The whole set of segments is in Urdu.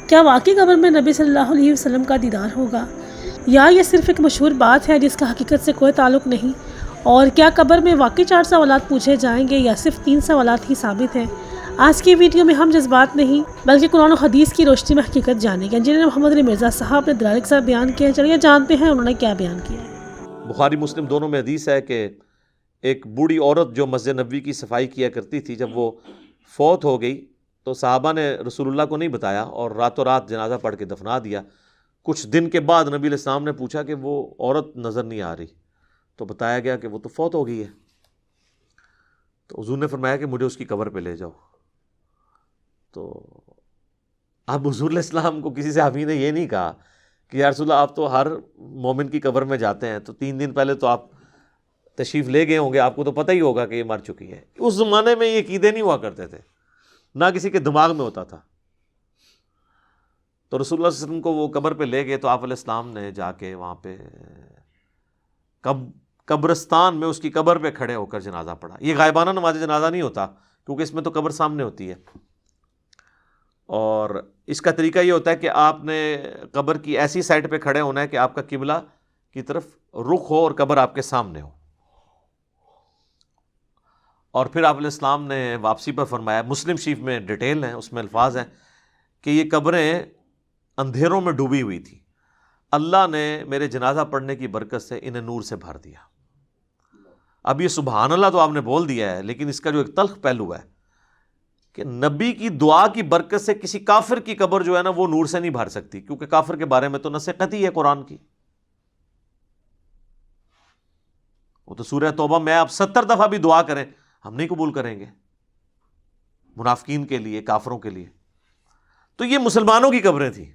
کیا واقعی قبر میں نبی صلی اللہ علیہ وسلم کا دیدار ہوگا، یا یہ صرف ایک مشہور بات ہے جس کا حقیقت سے کوئی تعلق نہیں؟ اور کیا قبر میں واقعی 4 سوالات پوچھے جائیں گے یا صرف 3 سوالات ہی ثابت ہیں؟ آج کی ویڈیو میں ہم جذبات نہیں بلکہ قرآن و حدیث کی روشنی میں حقیقت جانیں گے، جنہیں محمد علی مرزا صاحب نے دلائل کے ساتھ بیان کیا ہے۔ چلیے جانتے ہیں انہوں نے کیا بیان کیا ہے۔ بخاری مسلم دونوں میں حدیث ہے کہ ایک بوڑھی عورت جو مسجد نبوی کی صفائی کیا کرتی تھی، جب وہ فوت ہو گئی تو صحابہ نے رسول اللہ کو نہیں بتایا اور راتوں رات جنازہ پڑھ کے دفنا دیا۔ کچھ دن کے بعد نبی علیہ السلام نے پوچھا کہ وہ عورت نظر نہیں آ رہی، تو بتایا گیا کہ وہ تو فوت ہو گئی ہے۔ تو حضور نے فرمایا کہ مجھے اس کی قبر پہ لے جاؤ۔ تو اب حضور علیہ السلام کو کسی صحابی نے یہ نہیں کہا کہ یا رسول اللہ آپ تو ہر مومن کی قبر میں جاتے ہیں، تو 3 دن پہلے تو آپ تشریف لے گئے ہوں گے، آپ کو تو پتہ ہی ہوگا کہ یہ مر چکی ہے۔ اس زمانے میں یہ عقیدے نہیں ہوا کرتے تھے، نہ کسی کے دماغ میں ہوتا تھا۔ تو رسول اللہ صلی اللہ علیہ وسلم کو وہ قبر پہ لے گئے، تو آپ علیہ السلام نے جا کے وہاں پہ قبرستان میں اس کی قبر پہ کھڑے ہو کر جنازہ پڑھا۔ یہ غائبانہ نماز جنازہ نہیں ہوتا، کیونکہ اس میں تو قبر سامنے ہوتی ہے، اور اس کا طریقہ یہ ہوتا ہے کہ آپ نے قبر کی ایسی سائڈ پہ کھڑے ہونا ہے کہ آپ کا قبلہ کی طرف رخ ہو اور قبر آپ کے سامنے ہو۔ اور پھر آپ علیہ السلام نے واپسی پر فرمایا، مسلم شریف میں ڈیٹیل ہیں، اس میں الفاظ ہیں کہ یہ قبریں اندھیروں میں ڈوبی ہوئی تھی، اللہ نے میرے جنازہ پڑھنے کی برکت سے انہیں نور سے بھر دیا۔ اب یہ سبحان اللہ تو آپ نے بول دیا ہے، لیکن اس کا جو ایک تلخ پہلو ہے کہ نبی کی دعا کی برکت سے کسی کافر کی قبر جو ہے نا وہ نور سے نہیں بھر سکتی، کیونکہ کافر کے بارے میں تو نص قطعی ہے قرآن کی۔ وہ تو سورہ توبہ میں آپ 70 دفعہ بھی دعا کریں ہم نہیں قبول کریں گے، منافقین کے لیے، کافروں کے لیے۔ تو یہ مسلمانوں کی قبریں تھیں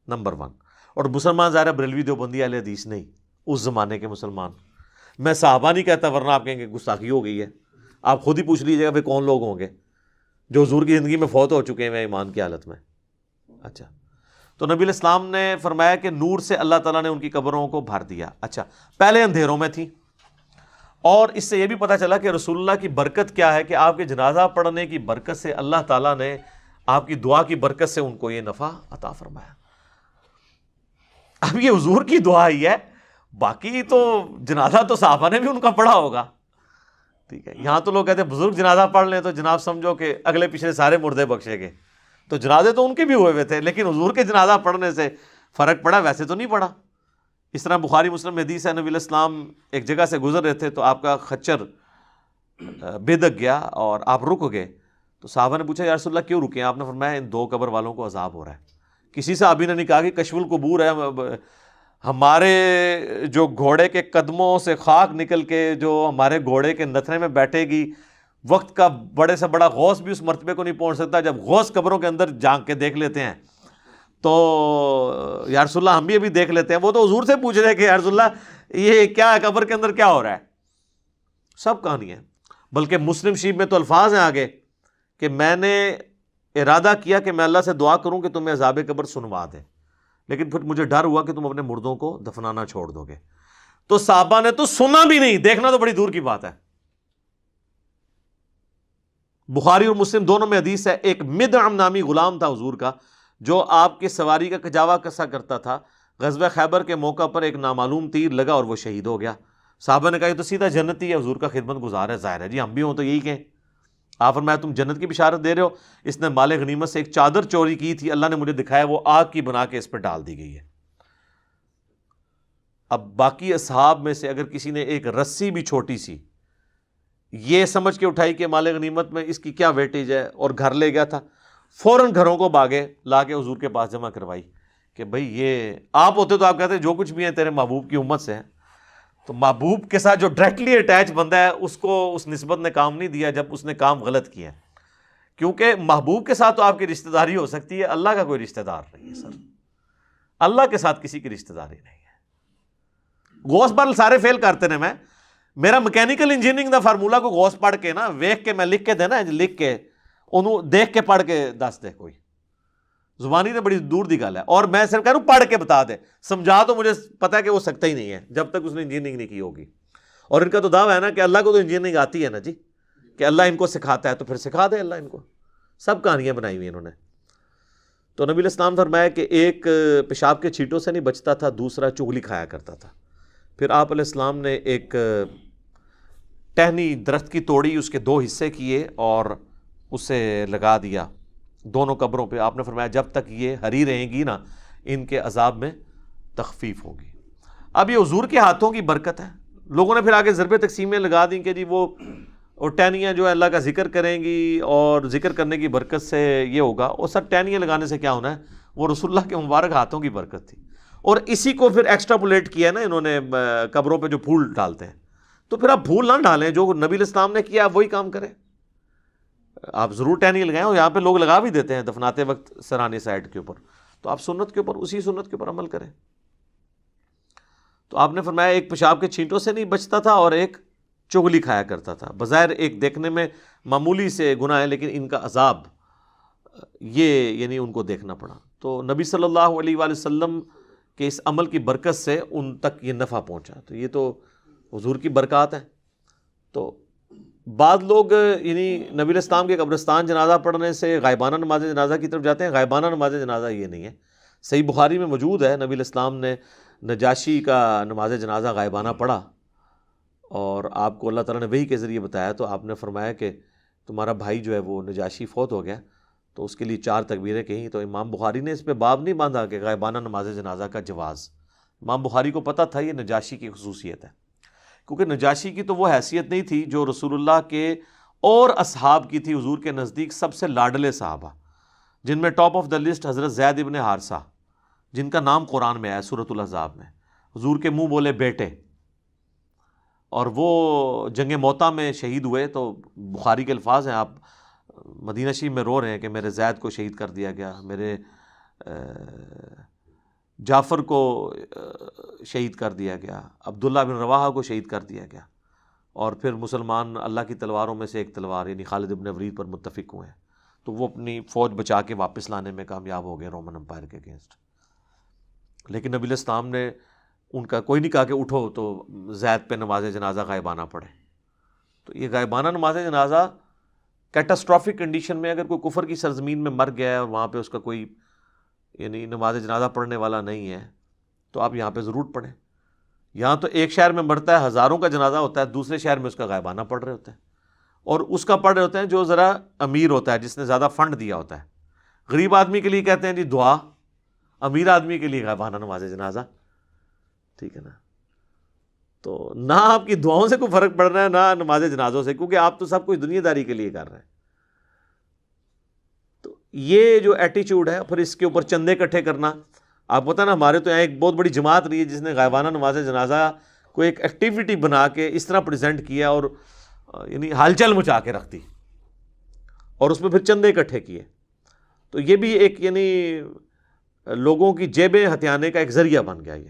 نمبر 1۔ اور مسلمان ظاہر بریلوی دیوبندی اہل حدیث نہیں، اس زمانے کے مسلمان۔ میں صحابہ نہیں کہتا، ورنہ آپ کہیں گے گستاخی ہو گئی ہے۔ آپ خود ہی پوچھ لیجیے گا پھر کون لوگ ہوں گے جو حضور کی زندگی میں فوت ہو چکے ہیں ایمان کی حالت میں۔ اچھا، تو نبی علیہ السلام نے فرمایا کہ نور سے اللہ تعالیٰ نے ان کی قبروں کو بھر دیا۔ اچھا، پہلے اندھیروں میں تھی، اور اس سے یہ بھی پتہ چلا کہ رسول اللہ کی برکت کیا ہے کہ آپ کے جنازہ پڑھنے کی برکت سے اللہ تعالیٰ نے آپ کی دعا کی برکت سے ان کو یہ نفع عطا فرمایا۔ اب یہ حضور کی دعا ہی ہے، باقی تو جنازہ تو صحابہ نے بھی ان کا پڑھا ہوگا، ٹھیک ہے۔ یہاں تو لوگ کہتے ہیں بزرگ جنازہ پڑھ لیں تو جناب سمجھو کہ اگلے پچھلے سارے مردے بخشے گئے، تو جنازے تو ان کے بھی ہوئے ہوئے تھے، لیکن حضور کے جنازہ پڑھنے سے فرق پڑا، ویسے تو نہیں پڑا۔ اس طرح بخاری مسلم میں حدیث ہے، نبی علیہ السلام ایک جگہ سے گزر رہے تھے تو آپ کا خچر بےدک گیا اور آپ رک گئے، تو صحابہ نے پوچھا یا رسول اللہ کیوں رکے ہیں؟ آپ نے فرمایا ان 2 قبر والوں کو عذاب ہو رہا ہے۔ کسی صحابی نے نہیں کہا کہ کشف القبور ہے، ہمارے جو گھوڑے کے قدموں سے خاک نکل کے جو ہمارے گھوڑے کے نتھنے میں بیٹھے گی، وقت کا بڑے سے بڑا غوث بھی اس مرتبے کو نہیں پہنچ سکتا۔ جب غوث قبروں کے اندر جھانک کے دیکھ لیتے ہیں تو یا رسول اللہ ہم بھی ابھی دیکھ لیتے ہیں۔ وہ تو حضور سے پوچھ رہے ہیں کہ یا رسول اللہ یہ کیا ہے، قبر کے اندر کیا ہو رہا ہے؟ سب کہانی ہے۔ بلکہ مسلم شریف میں تو الفاظ ہیں آگے کہ میں نے ارادہ کیا کہ میں اللہ سے دعا کروں کہ تمہیں عذاب قبر سنوا دے، لیکن پھر مجھے ڈر ہوا کہ تم اپنے مردوں کو دفنانا چھوڑ دو گے۔ تو صحابہ نے تو سنا بھی نہیں، دیکھنا تو بڑی دور کی بات ہے۔ بخاری اور مسلم دونوں میں حدیث ہے، ایک مدعم نامی غلام تھا حضور کا، جو آپ کی سواری کا کجاوا کسا کرتا تھا۔ غزوہ خیبر کے موقع پر ایک نامعلوم تیر لگا اور وہ شہید ہو گیا۔ صحابہ نے کہا یہ تو سیدھا جنتی ہے، حضور کا خدمت گزار ہے، ظاہر ہے جی ہم بھی ہوں تو یہی کہیں۔ آپ فرمایا تم جنت کی بشارت دے رہے ہو؟ اس نے مال غنیمت سے ایک چادر چوری کی تھی، اللہ نے مجھے دکھایا وہ آگ کی بنا کے اس پہ ڈال دی گئی ہے۔ اب باقی اصحاب میں سے اگر کسی نے ایک رسی بھی چھوٹی سی یہ سمجھ کے اٹھائی کہ مال غنیمت میں اس کی کیا ویٹیج ہے اور گھر لے گیا تھا، فوراً گھروں کو باغے لا کے حضور کے پاس جمع کروائی کہ بھئی یہ آپ ہوتے تو آپ کہتے جو کچھ بھی ہیں تیرے محبوب کی امت سے ہیں۔ تو محبوب کے ساتھ جو ڈائریکٹلی اٹیچ بندہ ہے اس کو اس نسبت نے کام نہیں دیا جب اس نے کام غلط کیا، کیونکہ محبوب کے ساتھ تو آپ کی رشتہ داری ہو سکتی ہے، اللہ کا کوئی رشتہ دار نہیں ہے سر، اللہ کے ساتھ کسی کی رشتہ داری نہیں ہے۔ غوث بال سارے فیل کرتے ہیں، میں میرا میکینیکل انجینئرنگ دا فارمولا کو غوث پڑھ کے نا ویکھ کے میں لکھ کے دینا لکھ کے انہوں دیکھ کے پڑھ کے دس دے، کوئی زبانی تو بڑی دور دی گل ہے، اور میں صرف کہہ رہا ہوں پڑھ کے بتا دے، سمجھا تو مجھے پتا ہے کہ وہ سکتا ہی نہیں ہے جب تک اس نے انجینئرنگ نہیں کی ہوگی۔ اور ان کا تو دعویٰ ہے نا کہ اللہ کو تو انجینئرنگ آتی ہے نا جی، کہ اللہ ان کو سکھاتا ہے، تو پھر سکھا دے اللہ ان کو، سب کہانیاں بنائی ہوئی انہوں نے۔ تو نبی علیہ السلام فرمایا کہ ایک پیشاب کے چھینٹوں سے نہیں بچتا تھا، دوسرا چغلی کھایا کرتا تھا۔ پھر آپ علیہ السلام نے ایک ٹہنی درخت کی توڑی، اس کے 2 حصے کیے اور اسے لگا دیا دونوں قبروں پہ۔ آپ نے فرمایا جب تک یہ ہری رہیں گی نا، ان کے عذاب میں تخفیف ہوگی۔ اب یہ حضور کے ہاتھوں کی برکت ہے۔ لوگوں نے پھر آگے ضرب تقسیمیں لگا دیں کہ جی وہ ٹہنیاں جو ہے اللہ کا ذکر کریں گی اور ذکر کرنے کی برکت سے یہ ہوگا۔ اور سر ٹہنیاں لگانے سے کیا ہونا ہے؟ وہ رسول اللہ کے مبارک ہاتھوں کی برکت تھی، اور اسی کو پھر ایکسٹراپولیٹ کیا نا انہوں نے قبروں پہ جو پھول ڈالتے ہیں۔ تو پھر آپ پھول نہ ڈالیں، جو نبی علیہ السلام نے کیا آپ وہی کام کریں۔ آپ ضرور ٹہنی لگائیں، اور یہاں پہ لوگ لگا بھی دیتے ہیں دفناتے وقت سرانی سائڈ کے اوپر، تو آپ سنت کے اوپر، اسی سنت کے اوپر عمل کریں۔ تو آپ نے فرمایا ایک پیشاب کے چھینٹوں سے نہیں بچتا تھا اور ایک چغلی کھایا کرتا تھا۔ بظاہر ایک دیکھنے میں معمولی سے گناہ ہے، لیکن ان کا عذاب یہ یعنی ان کو دیکھنا پڑا۔ تو نبی صلی اللہ علیہ وآلہ وسلم کے اس عمل کی برکت سے ان تک یہ نفع پہنچا۔ تو یہ تو حضور کی برکات ہیں۔ تو بعض لوگ یعنی نبی علیہ السلام کے قبرستان جنازہ پڑھنے سے غائبانہ نماز جنازہ کی طرف جاتے ہیں۔ غائبانہ نماز جنازہ یہ نہیں ہے، صحیح بخاری میں موجود ہے، نبی علیہ السلام نے نجاشی کا نماز جنازہ غائبانہ پڑھا، اور آپ کو اللہ تعالیٰ نے وحی کے ذریعے بتایا، تو آپ نے فرمایا کہ تمہارا بھائی جو ہے وہ نجاشی فوت ہو گیا، تو اس کے لیے 4 تکبیریں کہیں۔ تو امام بخاری نے اس پہ باب نہیں باندھا کہ غائبانہ نماز جنازہ کا جواز۔ امام بخاری کو پتہ تھا یہ نجاشی کی خصوصیت ہے، کیونکہ نجاشی کی تو وہ حیثیت نہیں تھی جو رسول اللہ کے اور اصحاب کی تھی۔ حضور کے نزدیک سب سے لاڈلے صحابہ، جن میں ٹاپ آف دا لسٹ حضرت زید ابن حارثہ، جن کا نام قرآن میں آیا سورۃ الاحزاب میں، حضور کے منہ بولے بیٹے، اور وہ جنگ موطا میں شہید ہوئے۔ تو بخاری کے الفاظ ہیں، آپ مدینہ شریف میں رو رہے ہیں کہ میرے زید کو شہید کر دیا گیا، میرے جعفر کو شہید کر دیا گیا، عبداللہ بن رواحہ کو شہید کر دیا گیا، اور پھر مسلمان اللہ کی تلواروں میں سے ایک تلوار یعنی خالد ابن ولید پر متفق ہوئے ہیں، تو وہ اپنی فوج بچا کے واپس لانے میں کامیاب ہو گئے رومن امپائر کے اگینسٹ۔ لیکن نبی علیہ السلام نے ان کا کوئی نہیں کہا کہ اٹھو تو زید پہ نماز جنازہ غائبانہ پڑھے۔ تو یہ غائبانہ نماز جنازہ کیٹاسٹرافک کنڈیشن میں اگر کوئی کفر کی سرزمین میں مر گیا ہے اور وہاں پہ اس کا کوئی یعنی نماز جنازہ پڑھنے والا نہیں ہے، تو آپ یہاں پہ ضرور پڑھیں۔ یہاں تو ایک شہر میں مرتا ہے، ہزاروں کا جنازہ ہوتا ہے، دوسرے شہر میں اس کا غائبانہ پڑھ رہے ہوتے ہیں، اور اس کا پڑھ رہے ہوتے ہیں جو ذرا امیر ہوتا ہے، جس نے زیادہ فنڈ دیا ہوتا ہے۔ غریب آدمی کے لیے کہتے ہیں جی دعا، امیر آدمی کے لیے غائبانہ نماز جنازہ، ٹھیک ہے نا۔ تو نہ آپ کی دعاؤں سے کوئی فرق پڑ رہا ہے، نہ نماز جنازوں سے، کیونکہ آپ تو سب کچھ دنیا داری کے لیے کر رہے ہیں۔ تو یہ جو ایٹیچیوڈ ہے، پھر اس کے اوپر چندے اکٹھے کرنا، آپ پتہ نا ہمارے تو یہاں ایک بہت بڑی جماعت رہی ہے جس نے غائبانہ نماز جنازہ کو ایک ایکٹیویٹی بنا کے اس طرح پریزنٹ کیا اور یعنی ہلچل مچا کے رکھ دی، اور اس میں پھر چندے اکٹھے کیے۔ تو یہ بھی ایک یعنی لوگوں کی جیبیں ہتھیانے کا ایک ذریعہ بن گیا یہ۔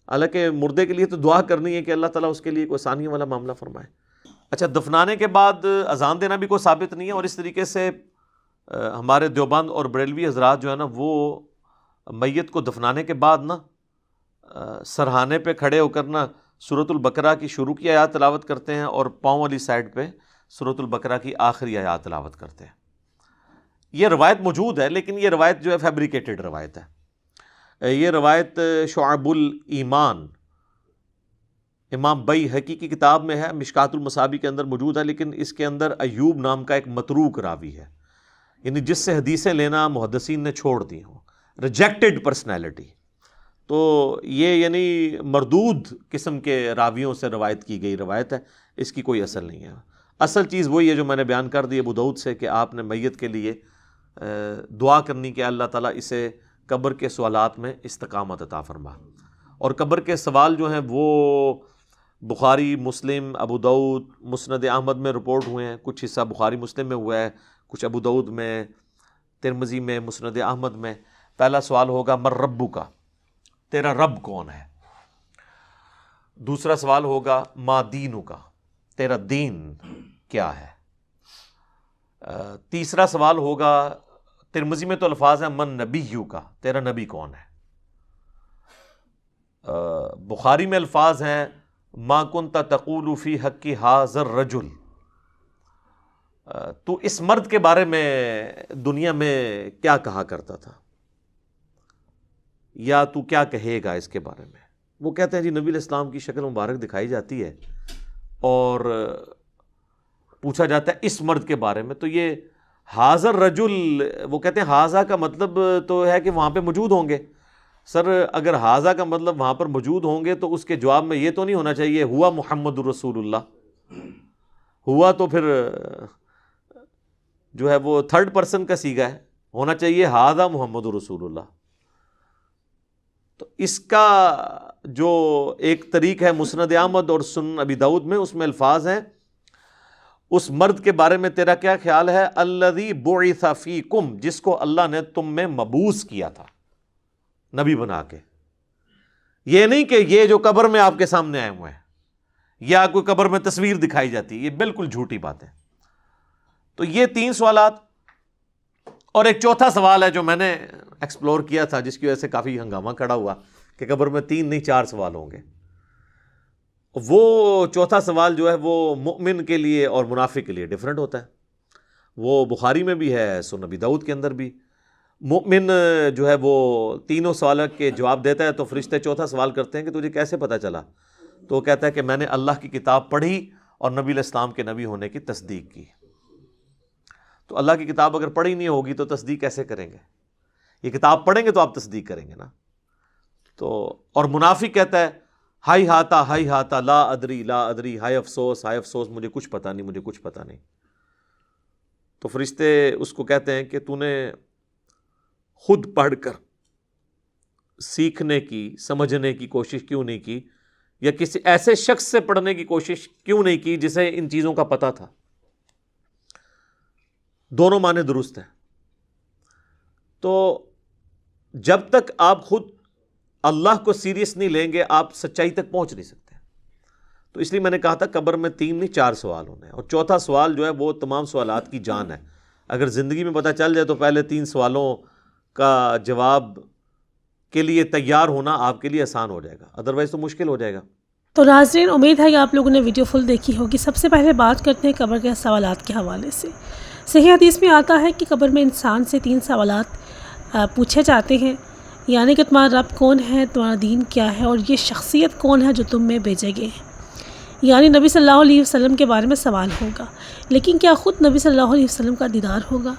حالانکہ مردے کے لیے تو دعا کرنی ہے کہ اللہ تعالیٰ اس کے لیے کوئی آسانی والا معاملہ فرمائے۔ اچھا، دفنانے کے بعد اذان دینا بھی کوئی ثابت نہیں ہے، اور اس طریقے سے ہمارے دیوبند اور بریلوی حضرات جو ہے نا وہ میت کو دفنانے کے بعد نا سرہانے پہ کھڑے ہو کر نا سورۃ البقرہ کی شروع کی آیات تلاوت کرتے ہیں، اور پاؤں والی سائڈ پہ سورۃ البقرہ کی آخری آیات تلاوت کرتے ہیں۔ یہ روایت موجود ہے، لیکن یہ روایت جو ہے فیبریکیٹڈ روایت ہے۔ یہ روایت شعب الایمان امام بیہقی کی کتاب میں ہے، مشکات المصابیح کے اندر موجود ہے، لیکن اس کے اندر ایوب نام کا ایک متروک راوی ہے، یعنی جس سے حدیثیں لینا محدثین نے چھوڑ دی ہوں، ریجیکٹڈ پرسنالٹی۔ تو یہ یعنی مردود قسم کے راویوں سے روایت کی گئی روایت ہے، اس کی کوئی اصل نہیں ہے۔ اصل چیز وہی ہے جو میں نے بیان کر دی ابو داؤد سے، کہ آپ نے میت کے لیے دعا کرنی کہ اللہ تعالیٰ اسے قبر کے سوالات میں استقامت عطا فرما۔ اور قبر کے سوال جو ہیں وہ بخاری، مسلم، ابو داؤد، مسند احمد میں رپورٹ ہوئے ہیں، کچھ حصہ بخاری مسلم میں ہوا ہے، کچھ ابو داؤد میں، ترمذی میں، مسند احمد میں۔ پہلا سوال ہوگا من ربک، تیرا رب کون ہے؟ دوسرا سوال ہوگا ما دینک، تیرا دین کیا ہے؟ تیسرا سوال ہوگا، ترمذی میں تو الفاظ ہیں من نبیک، تیرا نبی کون ہے؟ بخاری میں الفاظ ہیں ما کنت تقول فی حق ھذا الرجل، تو اس مرد کے بارے میں دنیا میں کیا کہا کرتا تھا، یا تو کیا کہے گا اس کے بارے میں؟ وہ کہتے ہیں جی نبی علیہ السلام کی شکل مبارک دکھائی جاتی ہے اور پوچھا جاتا ہے اس مرد کے بارے میں، تو یہ حاضر رجل، وہ کہتے ہیں حاضہ کا مطلب تو ہے کہ وہاں پہ موجود ہوں گے۔ سر اگر حاضہ کا مطلب وہاں پر موجود ہوں گے تو اس کے جواب میں یہ تو نہیں ہونا چاہیے ہوا محمد الرسول اللہ، ہوا تو پھر جو ہے وہ تھرڈ پرسن کا صیغہ ہے، ہونا چاہیے حاضہ محمد الرسول اللہ۔ تو اس کا جو ایک طریق ہے مسند احمد اور سنن ابی داؤد میں، اس میں الفاظ ہیں اس مرد کے بارے میں تیرا کیا خیال ہے؟ الذی بعث فیکم، جس کو اللہ نے تم میں مبعوث کیا تھا نبی بنا کے۔ یہ نہیں کہ یہ جو قبر میں آپ کے سامنے آئے ہوئے ہیں یا کوئی قبر میں تصویر دکھائی جاتی ہے، یہ بالکل جھوٹی بات ہے۔ تو یہ 3 سوالات، اور ایک چوتھا سوال ہے جو میں نے ایکسپلور کیا تھا، جس کی وجہ سے کافی ہنگامہ کھڑا ہوا کہ قبر میں 3 نہیں 4 سوال ہوں گے۔ وہ چوتھا سوال جو ہے وہ مؤمن کے لیے اور منافق کے لیے ڈیفرنٹ ہوتا ہے۔ وہ بخاری میں بھی ہے، سنن ابی داؤد کے اندر بھی۔ مؤمن جو ہے وہ تینوں سوالوں کے جواب دیتا ہے، تو فرشتے چوتھا سوال کرتے ہیں کہ تجھے کیسے پتہ چلا؟ تو وہ کہتا ہے کہ میں نے اللہ کی کتاب پڑھی اور نبی علیہ السلام کے نبی ہونے کی تصدیق کی۔ تو اللہ کی کتاب اگر پڑھی نہیں ہوگی تو تصدیق کیسے کریں گے؟ یہ کتاب پڑھیں گے تو آپ تصدیق کریں گے نا۔ تو اور منافق کہتا ہے ہائی ہاتا لا ادری، ہائے افسوس مجھے کچھ پتہ نہیں۔ تو فرشتے اس کو کہتے ہیں کہ تو نے خود پڑھ کر سیکھنے کی، سمجھنے کی کوشش کیوں نہیں کی، یا کسی ایسے شخص سے پڑھنے کی کوشش کیوں نہیں کی جسے ان چیزوں کا پتہ تھا؟ دونوں معنی درست ہیں۔ تو جب تک آپ خود اللہ کو سیریس نہیں لیں گے آپ سچائی تک پہنچ نہیں سکتے۔ تو اس لیے میں نے کہا تھا قبر میں 3 نہیں 4 سوال ہونے ہیں، اور چوتھا سوال جو ہے وہ تمام سوالات کی جان ہے۔ اگر زندگی میں پتہ چل جائے تو پہلے 3 سوالوں کا جواب کے لیے تیار ہونا آپ کے لیے آسان ہو جائے گا، ادروائز تو مشکل ہو جائے گا۔ تو ناظرین، امید ہے کہ آپ لوگوں نے ویڈیو فل دیکھی ہوگی۔ سب سے پہلے بات کرتے ہیں قبر کے سوالات کے حوالے سے۔ صحیح حدیث میں آتا ہے کہ قبر میں انسان سے 3 سوالات پوچھے جاتے ہیں، یعنی کہ تمہارا رب کون ہے، تمہارا دین کیا ہے، اور یہ شخصیت کون ہے جو تم میں بھیجے گئے ہیں۔ یعنی نبی صلی اللہ علیہ وسلم کے بارے میں سوال ہوگا، لیکن کیا خود نبی صلی اللہ علیہ وسلم کا دیدار ہوگا؟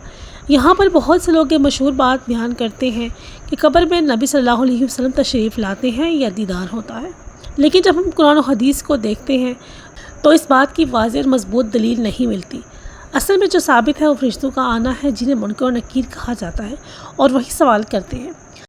یہاں پر بہت سے لوگ یہ مشہور بات بیان کرتے ہیں کہ قبر میں نبی صلی اللہ علیہ وسلم تشریف لاتے ہیں یا دیدار ہوتا ہے، لیکن جب ہم قرآن و حدیث کو دیکھتے ہیں تو اس بات کی واضح اور مضبوط دلیل نہیں ملتی۔ اصل میں جو ثابت ہے وہ فرشتوں کا آنا ہے، جنہیں منکر و نکیر کہا جاتا ہے، اور وہی سوال کرتے ہیں۔